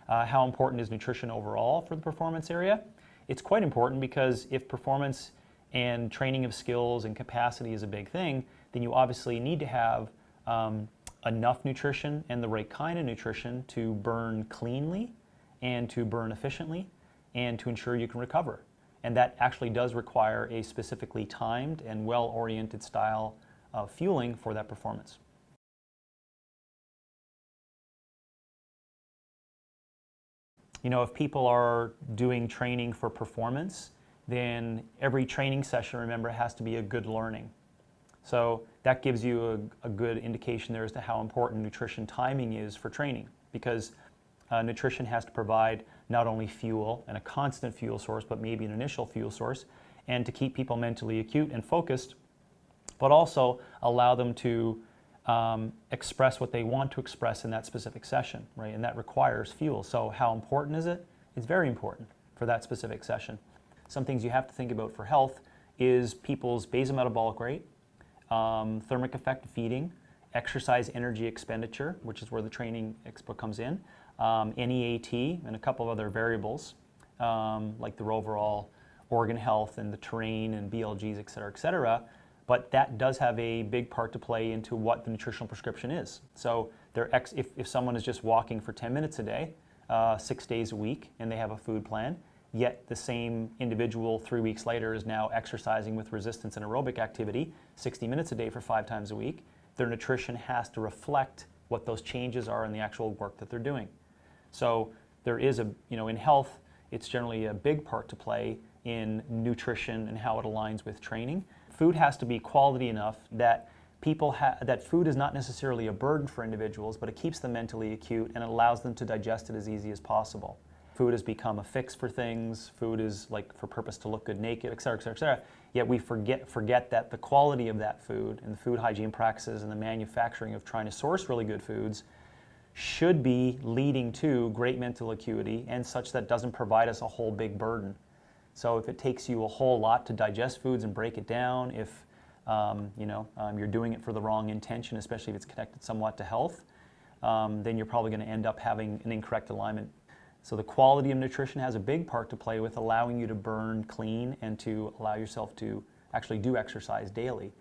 How important is nutrition overall for the performance area? It's quite important, because if performance and training of skills and capacity is a big thing, then you obviously need to have enough nutrition and the right kind of nutrition to burn cleanly and to burn efficiently and to ensure you can recover. And that actually does require a specifically timed and well-oriented style of fueling for that performance. You know, if people are doing training for performance, then every training session, remember, has to be a good learning. So that gives you a good indication there as to how important nutrition timing is for training, because nutrition has to provide not only fuel and a constant fuel source, but maybe an initial fuel source, and to keep people mentally acute and focused, but also allow them to express what they want to express in that specific session, right? And that requires fuel. So how important is it? It's very important for that specific session. Some things you have to think about for health is people's basal metabolic rate, thermic effect of feeding, exercise energy expenditure, which is where the training expo comes in, NEAT, and a couple of other variables, like their overall organ health and the terrain and BLGs, et cetera, et cetera. But that does have a big part to play into what the nutritional prescription is. So if someone is just walking for 10 minutes a day, 6 days a week, and they have a food plan, yet the same individual 3 weeks later is now exercising with resistance and aerobic activity 60 minutes a day for 5 times a week, their nutrition has to reflect what those changes are in the actual work that they're doing. So there is in health, it's generally a big part to play in nutrition and how it aligns with training. Food has to be quality enough that that food is not necessarily a burden for individuals, but it keeps them mentally acute and it allows them to digest it as easy as possible. Food has become a fix for things. Food is like for purpose to look good naked, et cetera, et cetera, et cetera. Yet we forget that the quality of that food and the food hygiene practices and the manufacturing of trying to source really good foods should be leading to great mental acuity, and such that doesn't provide us a whole big burden. So if it takes you a whole lot to digest foods and break it down, if you're doing it for the wrong intention, especially if it's connected somewhat to health, then you're probably going to end up having an incorrect alignment. So the quality of nutrition has a big part to play with allowing you to burn clean and to allow yourself to actually do exercise daily.